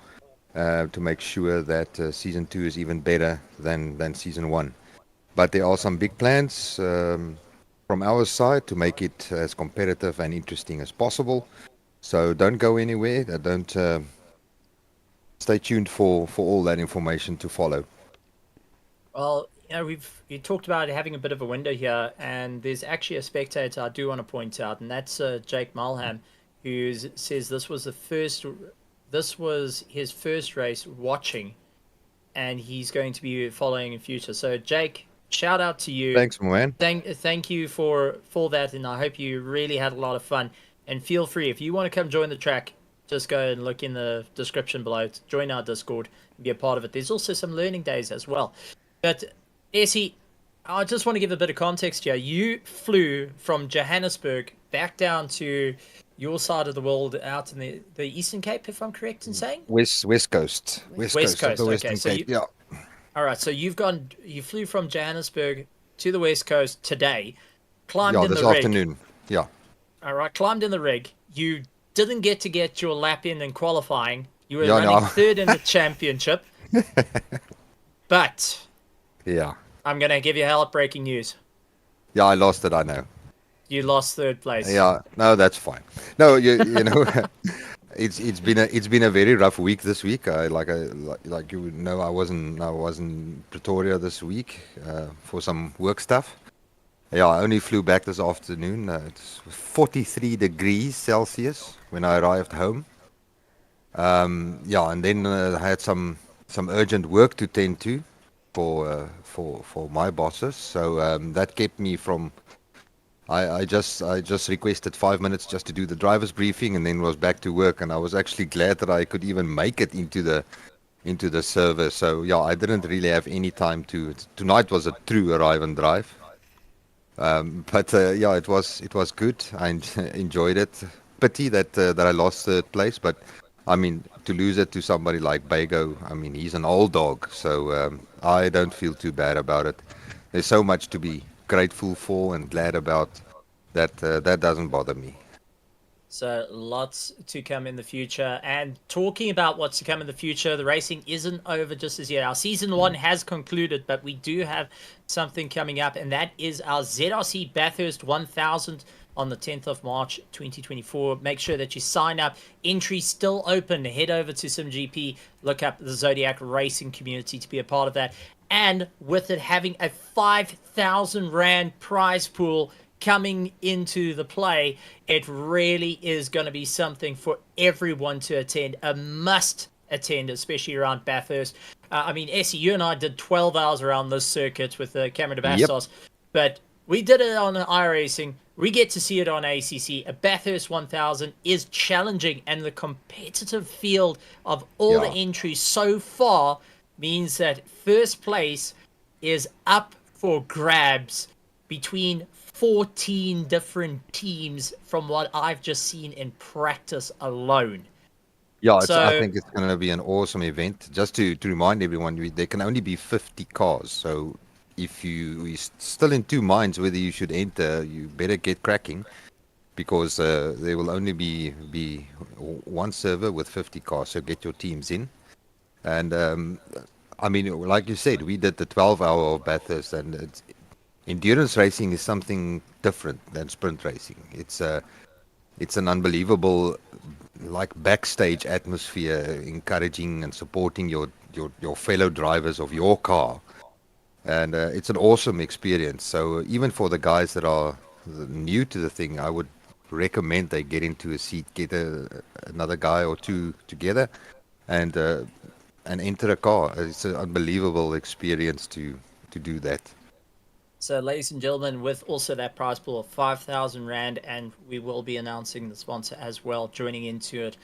to make sure that season 2 is even better than season 1. But there are some big plans from our side to make it as competitive and interesting as possible. So don't go anywhere. Don't stay tuned for all that information to follow. Well, you talked about having a bit of a window here, and there's actually a spectator I do want to point out, and that's Jake Malham, who says this was his first race watching, and he's going to be following in future. So Jake, shout out to you. Thanks, man. Thank you for that, and I hope you really had a lot of fun. And feel free, if you want to come join the track, just go and look in the description below. Join our Discord and be a part of it. There's also some learning days as well. But Essie, I just want to give a bit of context here. You flew from Johannesburg back down to your side of the world, out in the Eastern Cape, if I'm correct in saying? West Coast. West Coast. Okay, so Cape. Yeah. All right, so you flew from Johannesburg to the West Coast today, climbed in the rig. Yeah, this afternoon. Yeah. All right, climbed in the rig. You didn't get your lap in qualifying. You were running third in the championship. But yeah, I'm going to give you heartbreaking news. Yeah, I lost it, I know. You lost third place. Yeah, no, that's fine. No, you know, It's been a very rough week this week. Like you would know, I was in Pretoria this week for some work stuff. Yeah, I only flew back this afternoon. It's 43 degrees Celsius when I arrived home. Yeah, and then I had some urgent work to tend to for my bosses. So that kept me from. I just requested 5 minutes just to do the driver's briefing, and then was back to work. And I was actually glad that I could even make it into the server. So yeah, I didn't really have any time to. Tonight was a true arrive and drive. But yeah, it was good. I enjoyed it. Pity that I lost third place, but I mean to lose it to somebody like Bago, I mean he's an old dog, so I don't feel too bad about it. There's so much to be grateful for and glad about that that doesn't bother me. So lots to come in the future. And talking about what's to come in the future, the racing isn't over just as yet. Our season 1 has concluded, but we do have something coming up, and that is our ZRC Bathurst 1000 on the 10th of March 2024. Make sure that you sign up. Entry still open. Head over to SimGP, look up the Zodiac racing community to be a part of that. And with it having a 5,000 Rand prize pool coming into the play, it really is going to be something for everyone to attend, a must attend, especially around Bathurst. I mean, Essie, you and I did 12 hours around this circuit with Cameron de Bastos, but we did it on iRacing. We get to see it on ACC. A Bathurst 1000 is challenging, and the competitive field of all the entries so far means that first place is up for grabs between 14 different teams from what I've just seen in practice alone. Yeah, So, I think it's going to be an awesome event. Just to remind everyone, there can only be 50 cars. So if you're still in two minds whether you should enter, you better get cracking, because there will only be one server with 50 cars. So get your teams in. And I mean, like you said, we did the 12-hour of Bathurst, and endurance racing is something different than sprint racing. It's an unbelievable, like, backstage atmosphere, encouraging and supporting your fellow drivers of your car, and it's an awesome experience. So even for the guys that are new to the thing, I would recommend they get into a seat, get another guy or two together, and enter a car. It's an unbelievable experience to do that. So, ladies and gentlemen, with also that prize pool of 5,000 Rand, and we will be announcing the sponsor as well, joining into it.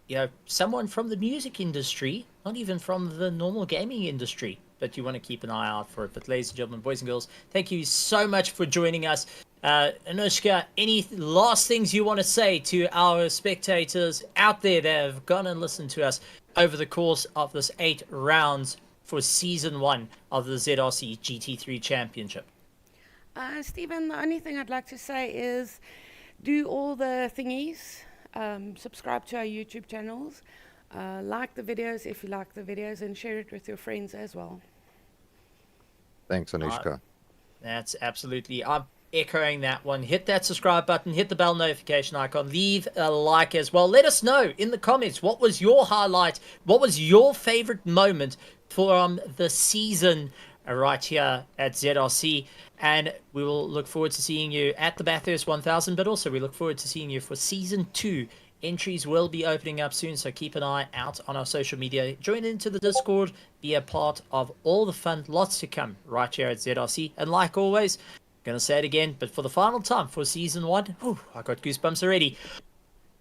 You know, someone from the music industry, not even from the normal gaming industry, but you want to keep an eye out for it. But, ladies and gentlemen, boys and girls, thank you so much for joining us. Anushka, any last things you want to say to our spectators out there that have gone and listened to us over the course of this 8 rounds for season 1 of the ZRC GT3 Championship? Stephen, the only thing I'd like to say is do all the thingies, subscribe to our YouTube channels, like the videos if you like the videos, and share it with your friends as well. Thanks, Anushka. That's absolutely, I'm echoing that one. Hit that subscribe button, hit the bell notification icon, leave a like as well. Let us know in the comments, what was your highlight, what was your favorite moment from the season right here at ZRC, and we will look forward to seeing you at the Bathurst 1000, but also we look forward to seeing you for season 2. Entries will be opening up soon, so keep an eye out on our social media. Join into the Discord, be a part of all the fun, lots to come right here at ZRC. And like always, I'm gonna say it again, but for the final time for season 1, I got goosebumps already.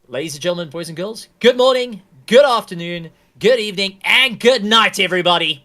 Ladies and gentlemen, boys and girls, good morning, good afternoon, good evening, and good night, everybody.